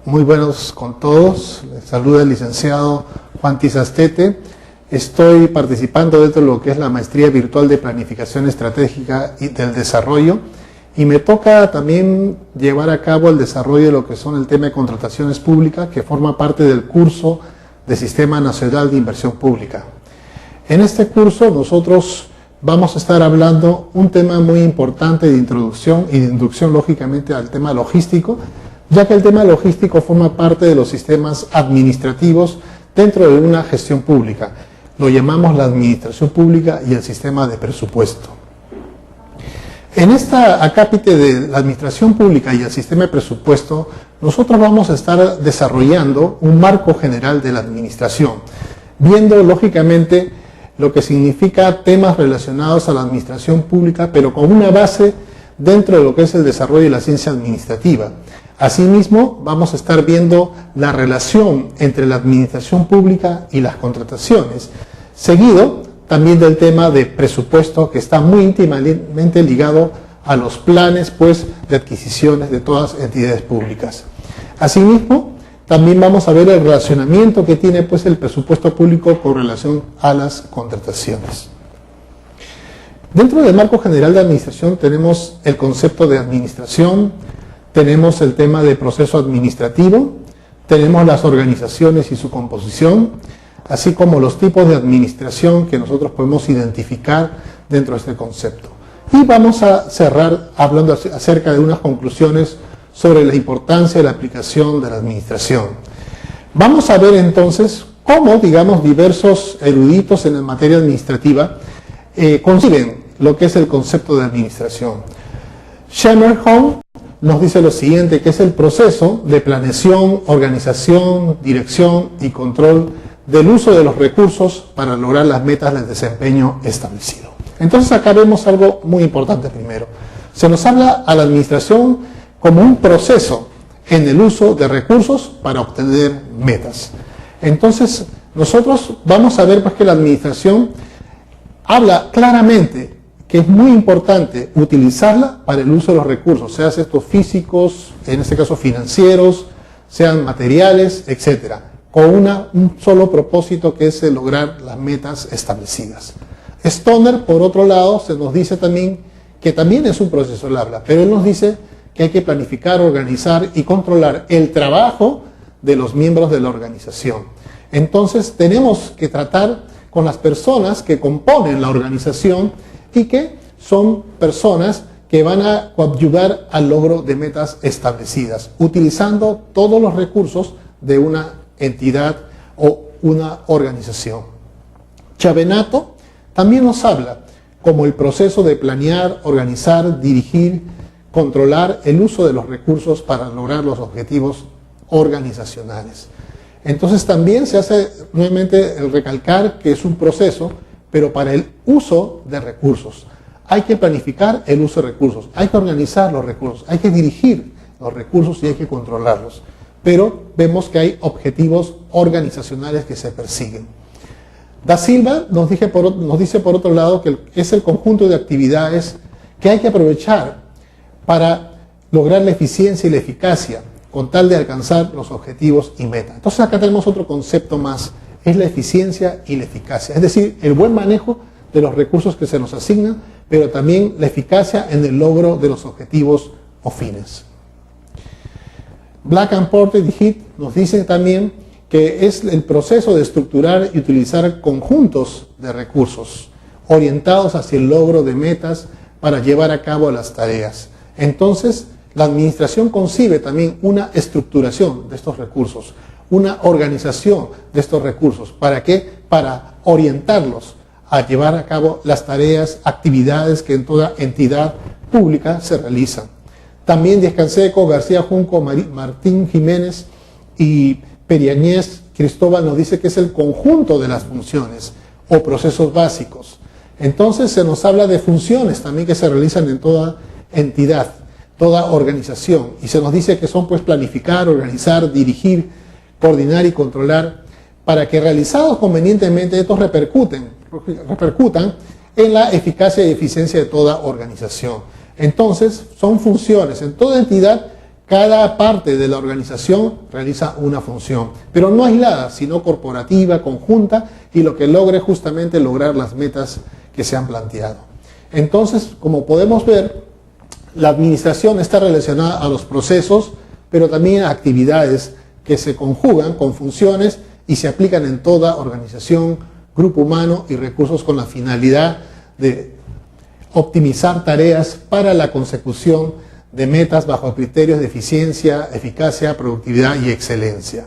Muy buenos con todos. Les saluda el licenciado Juan Tizastete. Estoy participando dentro de lo que es la Maestría Virtual de Planificación Estratégica y del Desarrollo, y me toca también llevar a cabo el desarrollo de lo que son el tema de contrataciones públicas, que forma parte del curso de Sistema Nacional de Inversión Pública. En este curso nosotros vamos a estar hablando un tema muy importante de introducción y de inducción lógicamente al tema logístico, ya que el tema logístico forma parte de los sistemas administrativos dentro de una gestión pública. Lo llamamos la administración pública y el sistema de presupuesto. En esta acápite de la administración pública y el sistema de presupuesto, nosotros vamos a estar desarrollando un marco general de la administración, viendo lógicamente lo que significa temas relacionados a la administración pública, pero con una base dentro de lo que es el desarrollo de la ciencia administrativa. Asimismo, vamos a estar viendo la relación entre la administración pública y las contrataciones, seguido también del tema de presupuesto, que está muy íntimamente ligado a los planes de adquisiciones de todas las entidades públicas. Asimismo, también vamos a ver el relacionamiento que tiene el presupuesto público con relación a las contrataciones. Dentro del marco general de administración tenemos el concepto de administración, tenemos el tema de proceso administrativo, tenemos las organizaciones y su composición, así como los tipos de administración que nosotros podemos identificar dentro de este concepto. Y vamos a cerrar hablando acerca de unas conclusiones sobre la importancia de la aplicación de la administración. Vamos a ver entonces cómo, diversos eruditos en la materia administrativa conciben lo que es el concepto de administración. Schemerholm nos dice lo siguiente, que es el proceso de planeación, organización, dirección y control del uso de los recursos para lograr las metas del desempeño establecido. Entonces acá vemos algo muy importante primero. Se nos habla a la administración como un proceso en el uso de recursos para obtener metas. Entonces, nosotros vamos a ver que la administración habla claramente que es muy importante utilizarla para el uso de los recursos, sean estos físicos, en este caso financieros, sean materiales, etcétera, con un solo propósito, que es el lograr las metas establecidas. Stoner, por otro lado, se nos dice también que también es un proceso, él habla, pero él nos dice que hay que planificar, organizar y controlar el trabajo de los miembros de la organización. Entonces tenemos que tratar con las personas que componen la organización y que son personas que van a coadyuvar al logro de metas establecidas, utilizando todos los recursos de una entidad o una organización. Chavenato también nos habla como el proceso de planear, organizar, dirigir, controlar el uso de los recursos para lograr los objetivos organizacionales. Entonces también se hace nuevamente el recalcar que es un proceso, pero para el uso de recursos. Hay que planificar el uso de recursos, hay que organizar los recursos, hay que dirigir los recursos y hay que controlarlos. Pero vemos que hay objetivos organizacionales que se persiguen. Da Silva nos dice por otro lado que es el conjunto de actividades que hay que aprovechar para lograr la eficiencia y la eficacia con tal de alcanzar los objetivos y metas. Entonces acá tenemos otro concepto más, es la eficiencia y la eficacia, es decir, el buen manejo de los recursos que se nos asignan, pero también la eficacia en el logro de los objetivos o fines. Black and Porter y Heath nos dicen también que es el proceso de estructurar y utilizar conjuntos de recursos orientados hacia el logro de metas para llevar a cabo las tareas. Entonces, la administración concibe también una estructuración de estos recursos, una organización de estos recursos. ¿Para qué? Para orientarlos a llevar a cabo las tareas, actividades que en toda entidad pública se realizan. También Díaz Canseco, García Junco, Martín Jiménez y Periañez Cristóbal nos dice que es el conjunto de las funciones o procesos básicos. Entonces se nos habla de funciones también que se realizan en toda entidad, toda organización, y se nos dice que son planificar, organizar, dirigir, coordinar y controlar, para que realizados convenientemente estos repercutan en la eficacia y eficiencia de toda organización. Entonces son funciones en toda entidad Cada parte de la organización realiza una función, pero no aislada, sino corporativa, conjunta, y lo que logre justamente lograr las metas que se han planteado. Entonces, como podemos ver, la administración está relacionada a los procesos, pero también a actividades que se conjugan con funciones y se aplican en toda organización, grupo humano y recursos con la finalidad de optimizar tareas para la consecución de metas bajo criterios de eficiencia, eficacia, productividad y excelencia.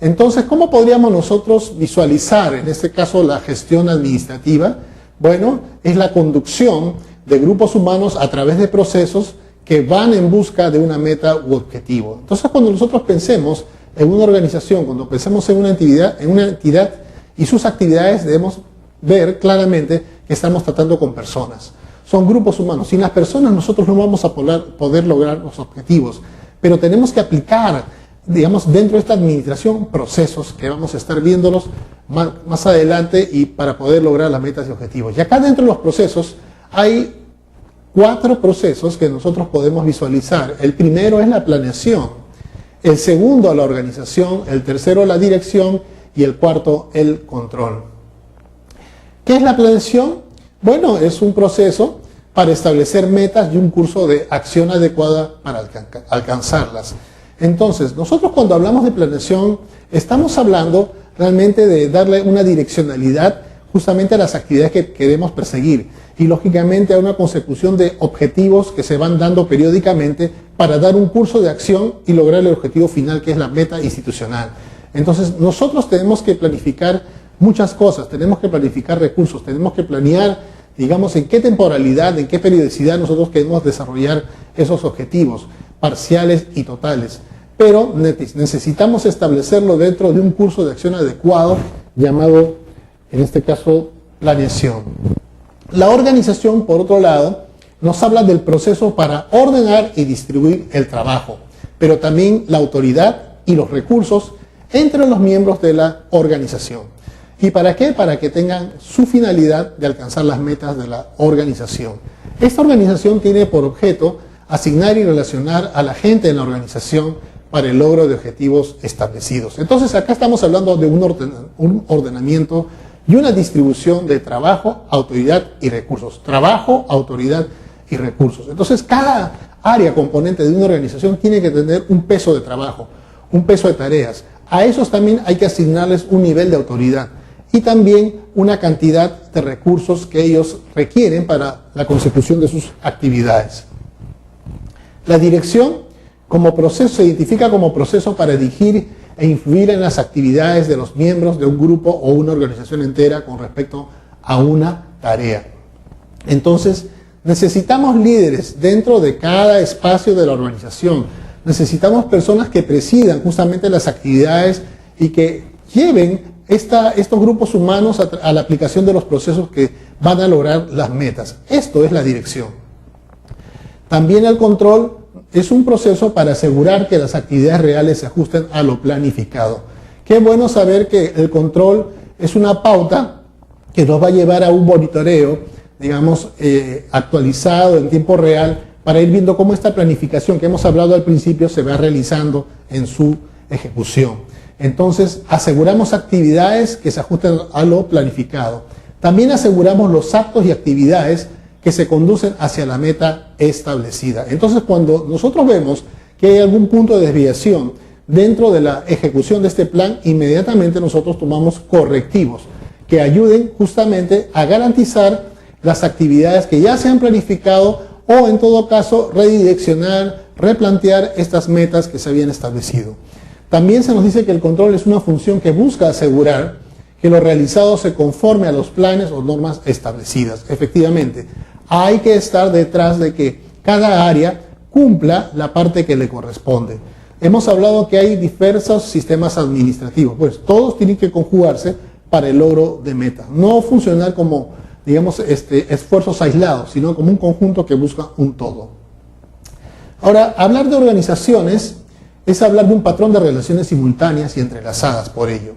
Entonces, ¿cómo podríamos nosotros visualizar, en este caso, la gestión administrativa? Bueno, es la conducción de grupos humanos a través de procesos que van en busca de una meta u objetivo. Entonces, cuando nosotros pensemos en una organización, cuando pensemos en una entidad y sus actividades, debemos ver claramente que estamos tratando con personas. Son grupos humanos. Sin las personas nosotros no vamos a poder lograr los objetivos, pero tenemos que aplicar, digamos, dentro de esta administración procesos que vamos a estar viéndolos más adelante y para poder lograr las metas y objetivos. Y acá dentro de los procesos hay 4 procesos que nosotros podemos visualizar. El primero es la planeación, el segundo la organización, el tercero la dirección y el cuarto el control. ¿Qué es la planeación? Bueno, es un proceso para establecer metas y un curso de acción adecuada para alcanzarlas. Entonces, nosotros cuando hablamos de planeación, estamos hablando realmente de darle una direccionalidad justamente a las actividades que queremos perseguir y lógicamente a una consecución de objetivos que se van dando periódicamente para dar un curso de acción y lograr el objetivo final, que es la meta institucional. Entonces, nosotros tenemos que planificar muchas cosas, tenemos que planificar recursos, tenemos que planear, digamos, en qué temporalidad, en qué periodicidad nosotros queremos desarrollar esos objetivos parciales y totales. Pero necesitamos establecerlo dentro de un curso de acción adecuado llamado, en este caso, planeación. La organización, por otro lado, nos habla del proceso para ordenar y distribuir el trabajo, pero también la autoridad y los recursos entre los miembros de la organización. ¿Y para qué? Para que tengan su finalidad de alcanzar las metas de la organización. Esta organización tiene por objeto asignar y relacionar a la gente en la organización para el logro de objetivos establecidos. Entonces acá estamos hablando de un ordenamiento y una distribución de trabajo, autoridad y recursos. Trabajo, autoridad y recursos. Entonces cada área componente de una organización tiene que tener un peso de trabajo, un peso de tareas. A esos también hay que asignarles un nivel de autoridad y también una cantidad de recursos que ellos requieren para la consecución de sus actividades. La dirección como proceso se identifica como proceso para dirigir e influir en las actividades de los miembros de un grupo o una organización entera con respecto a una tarea. Entonces, necesitamos líderes dentro de cada espacio de la organización. Necesitamos personas que presidan justamente las actividades y que lleven estos grupos humanos a la aplicación de los procesos que van a lograr las metas. Esto es la dirección. También el control es un proceso para asegurar que las actividades reales se ajusten a lo planificado. Qué bueno saber que el control es una pauta que nos va a llevar a un monitoreo, digamos, actualizado en tiempo real, para ir viendo cómo esta planificación que hemos hablado al principio se va realizando en su ejecución. Entonces, aseguramos actividades que se ajusten a lo planificado. También aseguramos los actos y actividades que se conducen hacia la meta establecida. Entonces, cuando nosotros vemos que hay algún punto de desviación dentro de la ejecución de este plan, inmediatamente nosotros tomamos correctivos que ayuden justamente a garantizar las actividades que ya se han planificado o, en todo caso, redireccionar, replantear estas metas que se habían establecido. También se nos dice que el control es una función que busca asegurar que lo realizado se conforme a los planes o normas establecidas. Efectivamente, hay que estar detrás de que cada área cumpla la parte que le corresponde. Hemos hablado que hay diversos sistemas administrativos, pues todos tienen que conjugarse para el logro de metas. No funcionar como, digamos, esfuerzos aislados, sino como un conjunto que busca un todo. Ahora, hablar de organizaciones es hablar de un patrón de relaciones simultáneas y entrelazadas por ello,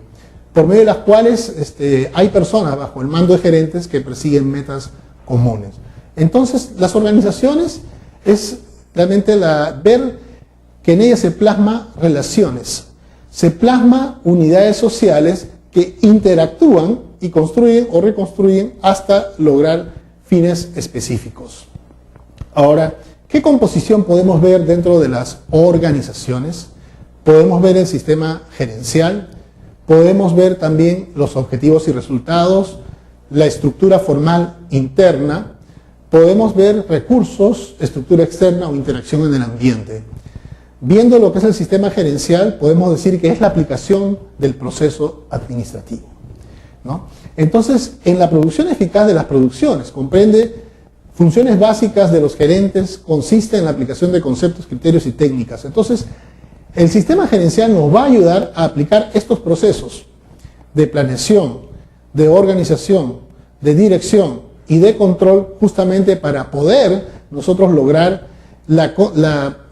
por medio de las cuales hay personas bajo el mando de gerentes que persiguen metas comunes. Entonces, las organizaciones es realmente ver que en ella se plasma relaciones, se plasma unidades sociales que interactúan y construyen o reconstruyen hasta lograr fines específicos. Ahora, ¿qué composición podemos ver dentro de las organizaciones? Podemos ver el sistema gerencial, podemos ver también los objetivos y resultados, la estructura formal interna, podemos ver recursos, estructura externa o interacción en el ambiente. Viendo lo que es el sistema gerencial, podemos decir que es la aplicación del proceso administrativo, ¿no? Entonces, en la producción eficaz de las producciones, comprende funciones básicas de los gerentes, consiste en la aplicación de conceptos, criterios y técnicas. Entonces, el sistema gerencial nos va a ayudar a aplicar estos procesos de planeación, de organización, de dirección y de control justamente para poder nosotros lograr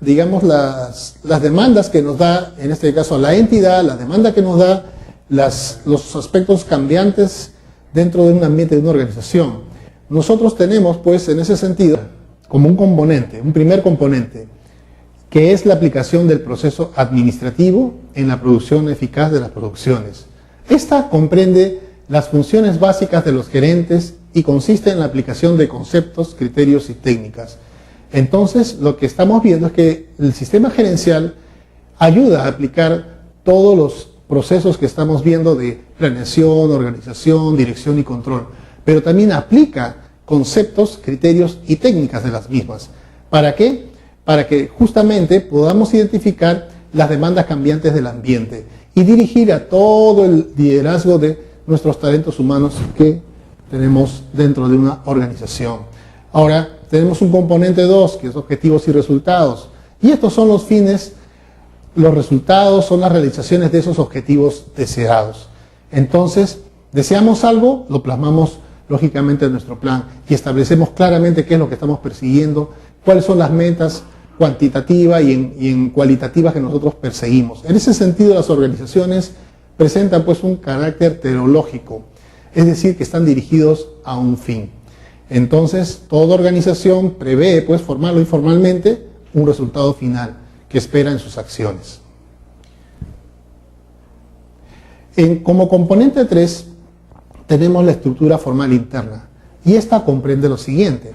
digamos las demandas que nos da, en este caso, la entidad, la demanda que nos da los aspectos cambiantes dentro de un ambiente, de una organización. Nosotros tenemos, pues, en ese sentido, como un componente, un primer componente, que es la aplicación del proceso administrativo en la producción eficaz de las producciones. Esta comprende las funciones básicas de los gerentes y consiste en la aplicación de conceptos, criterios y técnicas. Entonces, lo que estamos viendo es que el sistema gerencial ayuda a aplicar todos los procesos que estamos viendo de planeación, organización, dirección y control, pero también aplica conceptos, criterios y técnicas de las mismas. ¿Para qué? Para que justamente podamos identificar las demandas cambiantes del ambiente y dirigir a todo el liderazgo de nuestros talentos humanos que tenemos dentro de una organización. Ahora, tenemos un componente 2, que es objetivos y resultados. Y estos son los fines, los resultados son las realizaciones de esos objetivos deseados. Entonces, deseamos algo, lo plasmamos lógicamente en nuestro plan y establecemos claramente qué es lo que estamos persiguiendo, cuáles son las metas cuantitativas y en cualitativas que nosotros perseguimos. En ese sentido, las organizaciones presentan pues un carácter teleológico, es decir, que están dirigidos a un fin. Entonces, toda organización prevé, pues, formal o informalmente, un resultado final que espera en sus acciones. Como componente 3, tenemos la estructura formal interna. Y esta comprende lo siguiente: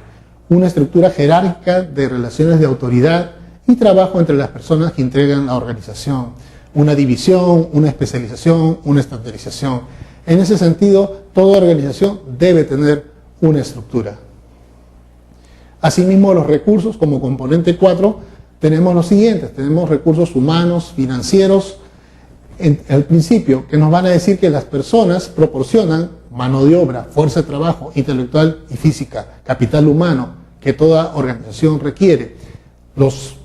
una estructura jerárquica de relaciones de autoridad y trabajo entre las personas que integran la organización. Una división, una especialización, una estandarización. En ese sentido, toda organización debe tener una estructura. Asimismo, los recursos, como componente 4, tenemos los siguientes. Tenemos recursos humanos, financieros, al principio, que nos van a decir que las personas proporcionan mano de obra, fuerza de trabajo, intelectual y física, capital humano, que toda organización requiere. Los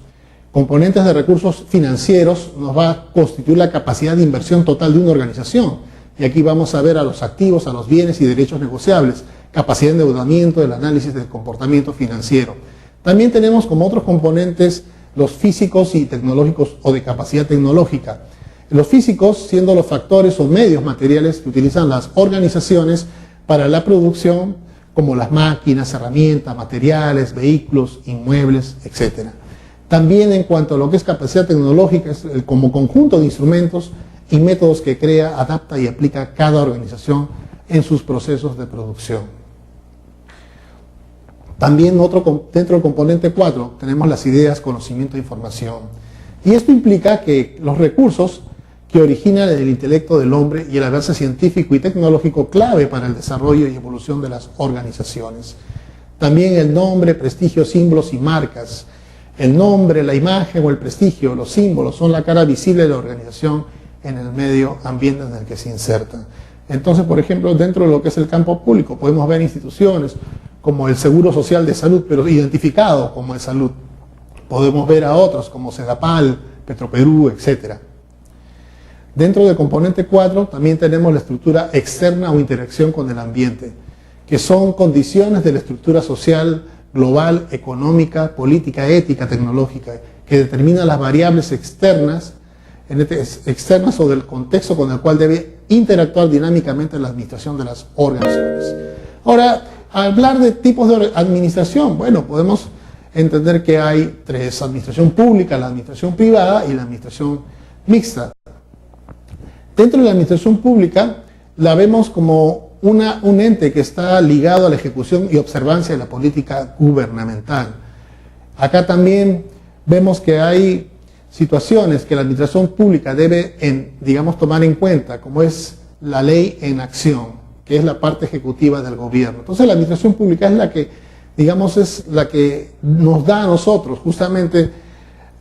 componentes de recursos financieros nos va a constituir la capacidad de inversión total de una organización. Y aquí vamos a ver a los activos, a los bienes y derechos negociables, capacidad de endeudamiento, el análisis del comportamiento financiero. También tenemos como otros componentes los físicos y tecnológicos o de capacidad tecnológica. Los físicos siendo los factores o medios materiales que utilizan las organizaciones para la producción, como las máquinas, herramientas, materiales, vehículos, inmuebles, etc. También en cuanto a lo que es capacidad tecnológica, es como conjunto de instrumentos y métodos que crea, adapta y aplica cada organización en sus procesos de producción. También dentro del componente 4 tenemos las ideas, conocimiento e información. Y esto implica que los recursos que originan el intelecto del hombre y el avance científico y tecnológico clave para el desarrollo y evolución de las organizaciones. También el nombre, prestigio, símbolos y marcas. El nombre, la imagen o el prestigio, los símbolos son la cara visible de la organización en el medio ambiente en el que se insertan. Entonces, por ejemplo, dentro de lo que es el campo público, podemos ver instituciones como el Seguro Social de Salud, pero identificado como de salud. Podemos ver a otros como Sedapal, Petroperú, etc. Dentro del componente 4 también tenemos la estructura externa o interacción con el ambiente, que son condiciones de la estructura social, global, económica, política, ética, tecnológica, que determinan las variables externas o del contexto con el cual debe interactuar dinámicamente la administración de las organizaciones. Ahora, hablar de tipos de administración, bueno, podemos entender que hay tres: administración pública, la administración privada y la administración mixta. Dentro de la administración pública la vemos como un ente que está ligado a la ejecución y observancia de la política gubernamental. Acá también vemos que hay situaciones que la administración pública debe, digamos, tomar en cuenta, como es la ley en acción, que es la parte ejecutiva del gobierno. Entonces la administración pública es la que, digamos, es la que nos da a nosotros justamente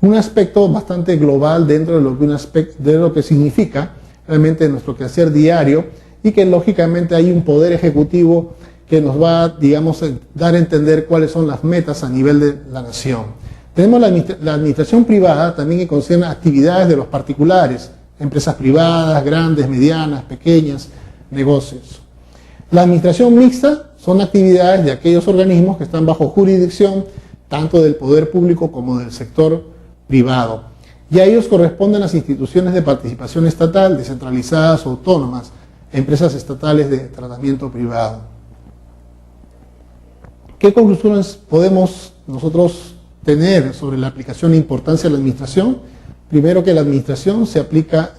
un aspecto bastante global dentro de lo que significa realmente nuestro quehacer diario, y que lógicamente hay un poder ejecutivo que nos va, digamos, a dar a entender cuáles son las metas a nivel de la nación. Tenemos la administración privada también, que concierne actividades de los particulares, empresas privadas, grandes, medianas, pequeñas, negocios. La administración mixta son actividades de aquellos organismos que están bajo jurisdicción tanto del poder público como del sector privado. Y a ellos corresponden las instituciones de participación estatal, descentralizadas o autónomas, empresas estatales de tratamiento privado. ¿Qué conclusiones podemos nosotros tener sobre la aplicación e importancia de la administración? Primero, que la administración se aplica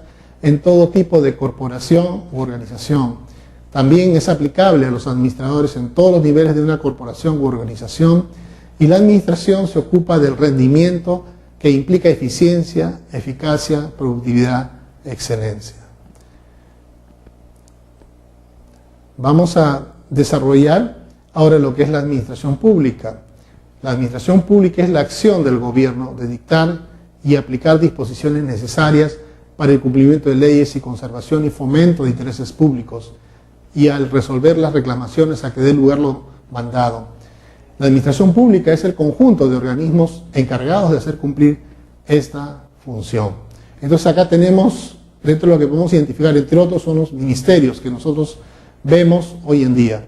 en todo tipo de corporación u organización. También es aplicable a los administradores en todos los niveles de una corporación u organización, y la administración se ocupa del rendimiento que implica eficiencia, eficacia, productividad, excelencia. Vamos a desarrollar ahora lo que es la administración pública. La administración pública es la acción del gobierno de dictar y aplicar disposiciones necesarias para el cumplimiento de leyes y conservación y fomento de intereses públicos, y al resolver las reclamaciones a que dé lugar lo mandado. La administración pública es el conjunto de organismos encargados de hacer cumplir esta función. Entonces acá tenemos, dentro de lo que podemos identificar, entre otros, son los ministerios que nosotros vemos hoy en día.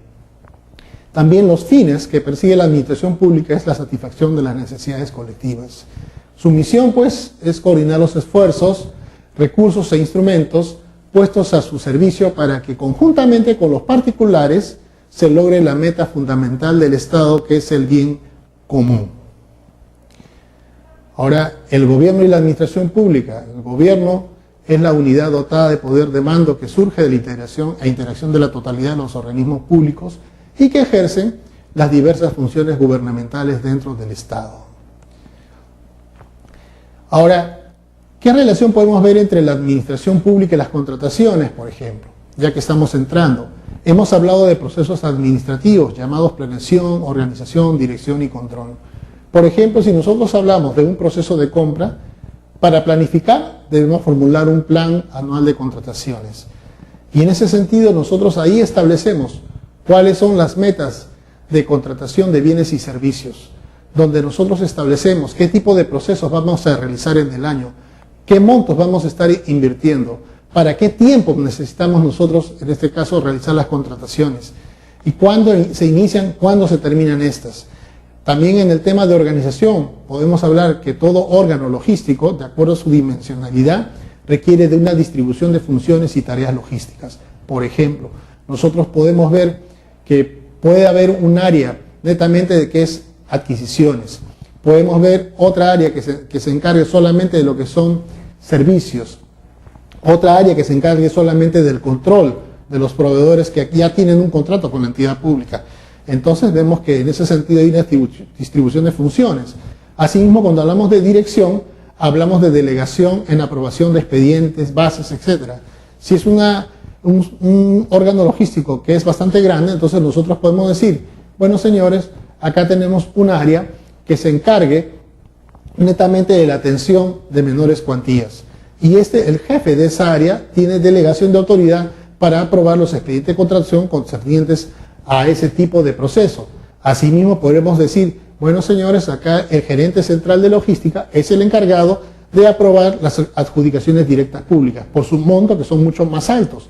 También los fines que persigue la administración pública es la satisfacción de las necesidades colectivas. Su misión, pues, es coordinar los esfuerzos, recursos e instrumentos puestos a su servicio para que, conjuntamente con los particulares, se logre la meta fundamental del Estado, que es el bien común. Ahora, el gobierno y la administración pública. El gobierno es la unidad dotada de poder de mando que surge de la integración e interacción de la totalidad de los organismos públicos y que ejercen las diversas funciones gubernamentales dentro del Estado. Ahora, ¿qué relación podemos ver entre la administración pública y las contrataciones, por ejemplo? Ya que estamos entrando. Hemos hablado de procesos administrativos llamados planeación, organización, dirección y control. Por ejemplo, si nosotros hablamos de un proceso de compra, para planificar debemos formular un plan anual de contrataciones. Y en ese sentido nosotros ahí establecemos cuáles son las metas de contratación de bienes y servicios, donde nosotros establecemos qué tipo de procesos vamos a realizar en el año, qué montos vamos a estar invirtiendo, para qué tiempo necesitamos nosotros, en este caso, realizar las contrataciones, y cuándo se inician, cuándo se terminan estas. También en el tema de organización podemos hablar que todo órgano logístico, de acuerdo a su dimensionalidad, requiere de una distribución de funciones y tareas logísticas. Por ejemplo, nosotros podemos ver que puede haber un área netamente de que es adquisiciones. Podemos ver otra área que se encargue solamente de lo que son servicios. Otra área que se encargue solamente del control de los proveedores que ya tienen un contrato con la entidad pública. Entonces vemos que en ese sentido hay una distribución de funciones. Asimismo, cuando hablamos de dirección, hablamos de delegación en aprobación de expedientes, bases, etc. Si es un órgano logístico que es bastante grande, entonces nosotros podemos decir, bueno señores, acá tenemos un área que se encargue netamente de la atención de menores cuantías. Y el jefe de esa área tiene delegación de autoridad para aprobar los expedientes de contratación concernientes a ese tipo de proceso. Asimismo, podremos decir, bueno señores, acá el gerente central de logística es el encargado de aprobar las adjudicaciones directas públicas, por su monto, que son mucho más altos.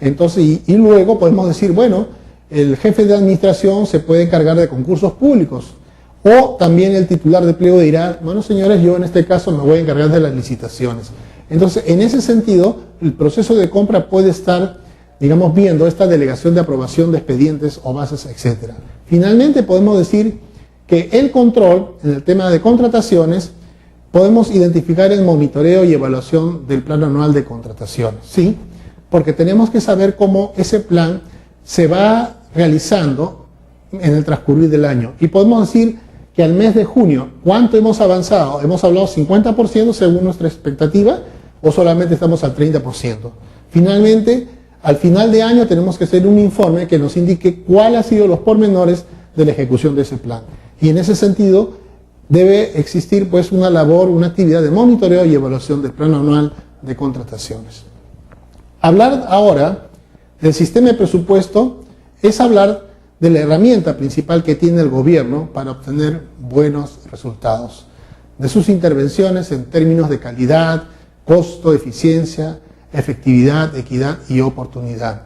Entonces, y luego podemos decir, bueno, el jefe de administración se puede encargar de concursos públicos, o también el titular de pliego dirá, bueno señores, yo en este caso me voy a encargar de las licitaciones. Entonces, en ese sentido, el proceso de compra puede estar, digamos, viendo esta delegación de aprobación de expedientes o bases, etc. Finalmente, podemos decir que el control, en el tema de contrataciones, podemos identificar el monitoreo y evaluación del plan anual de contrataciones, ¿sí? Porque tenemos que saber cómo ese plan se va realizando en el transcurrir del año. Y podemos decir que al mes de junio, ¿cuánto hemos avanzado? ¿Hemos hablado 50% según nuestra expectativa o solamente estamos al 30%? Finalmente, al final de año tenemos que hacer un informe que nos indique cuáles han sido los pormenores de la ejecución de ese plan. Y en ese sentido, debe existir pues una labor, una actividad de monitoreo y evaluación del plan anual de contrataciones. Hablar ahora del sistema de presupuesto es hablar de la herramienta principal que tiene el gobierno para obtener buenos resultados, de sus intervenciones en términos de calidad, costo, eficiencia, efectividad, equidad y oportunidad.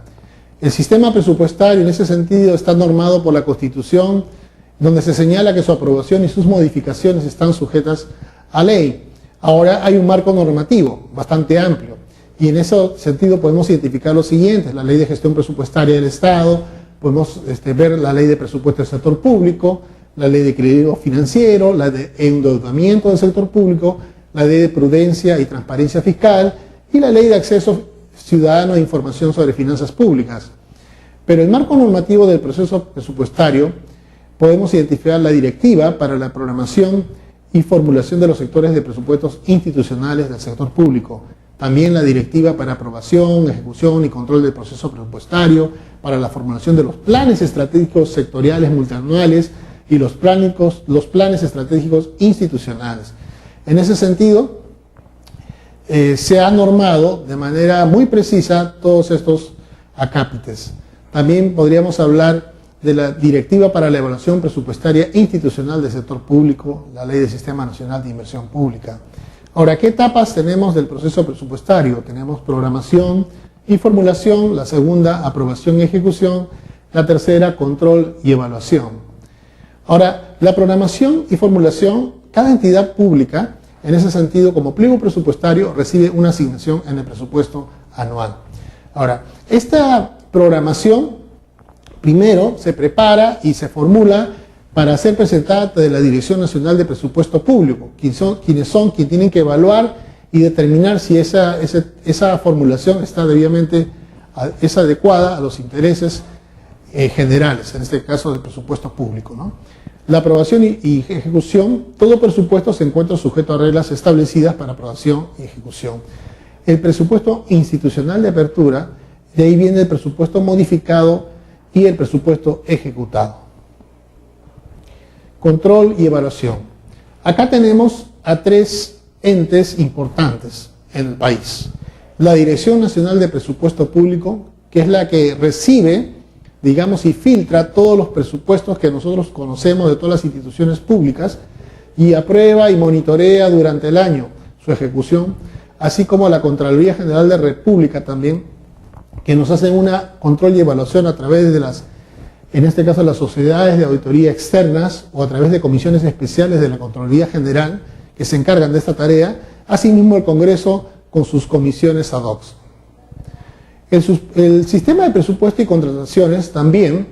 El sistema presupuestario en ese sentido está normado por la Constitución, donde se señala que su aprobación y sus modificaciones están sujetas a ley. Ahora hay un marco normativo bastante amplio y en ese sentido podemos identificar lo siguiente: la Ley de Gestión Presupuestaria del Estado, podemos ver la Ley de Presupuesto del Sector Público, la Ley de Equilibrio Financiero, la de Endeudamiento del Sector Público, la Ley de Prudencia y Transparencia Fiscal y la Ley de Acceso Ciudadano a Información sobre Finanzas Públicas. Pero el marco normativo del proceso presupuestario podemos identificar la Directiva para la Programación y Formulación de los Sectores de Presupuestos Institucionales del Sector Público, también la Directiva para Aprobación, Ejecución y Control del Proceso Presupuestario, para la formulación de los planes estratégicos sectoriales multianuales y los planes estratégicos institucionales. En ese sentido, se ha normado de manera muy precisa todos estos acápites. También podríamos hablar de la Directiva para la Evaluación Presupuestaria Institucional del Sector Público, la Ley del Sistema Nacional de Inversión Pública. Ahora, ¿qué etapas tenemos del proceso presupuestario? Tenemos programación y formulación, la segunda, aprobación y ejecución, la tercera, control y evaluación. Ahora, la programación y formulación, cada entidad pública, en ese sentido, como pliego presupuestario, recibe una asignación en el presupuesto anual. Ahora, esta programación primero se prepara y se formula para ser presentada ante la Dirección Nacional de Presupuesto Público, quienes tienen que evaluar y determinar si esa formulación está debidamente es adecuada a los intereses generales, en este caso del presupuesto público, ¿no? La aprobación y ejecución, todo presupuesto se encuentra sujeto a reglas establecidas para aprobación y ejecución. El presupuesto institucional de apertura, de ahí viene el presupuesto modificado y el presupuesto ejecutado. Control y evaluación. Acá tenemos a tres entes importantes en el país. La Dirección Nacional de Presupuesto Público, que es la que recibe, digamos, y filtra todos los presupuestos que nosotros conocemos de todas las instituciones públicas y aprueba y monitorea durante el año su ejecución, así como la Contraloría General de República también, que nos hacen una control y evaluación a través de en este caso las sociedades de auditoría externas o a través de comisiones especiales de la Contraloría General que se encargan de esta tarea, asimismo el Congreso con sus comisiones ad hoc. El sistema de presupuesto y contrataciones también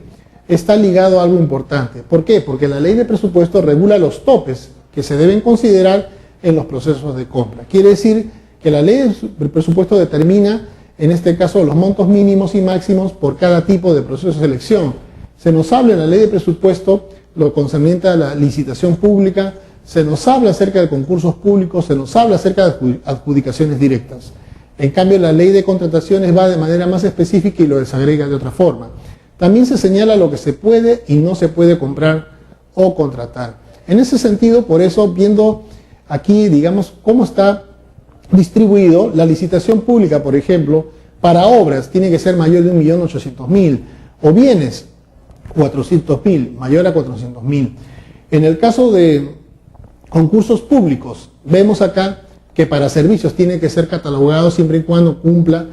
está ligado a algo importante. ¿Por qué? Porque la ley de presupuesto regula los topes que se deben considerar en los procesos de compra. Quiere decir que la ley de presupuesto determina, en este caso, los montos mínimos y máximos por cada tipo de proceso de selección. Se nos habla en la ley de presupuesto lo concerniente a la licitación pública, se nos habla acerca de concursos públicos, se nos habla acerca de adjudicaciones directas. En cambio, la ley de contrataciones va de manera más específica y lo desagrega de otra forma. También se señala lo que se puede y no se puede comprar o contratar. En ese sentido, por eso, viendo aquí, digamos, cómo está distribuido, la licitación pública, por ejemplo, para obras tiene que ser mayor de 1.800.000, o bienes 400.000, mayor a 400.000. En el caso de concursos públicos, vemos acá que para servicios tiene que ser catalogado siempre y cuando cumpla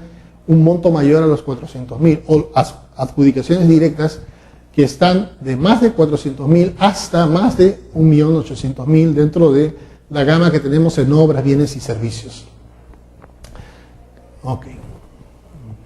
un monto mayor a los 400.000, o adjudicaciones directas que están de más de 400.000 hasta más de 1.800.000 dentro de la gama que tenemos en obras, bienes y servicios. Ok.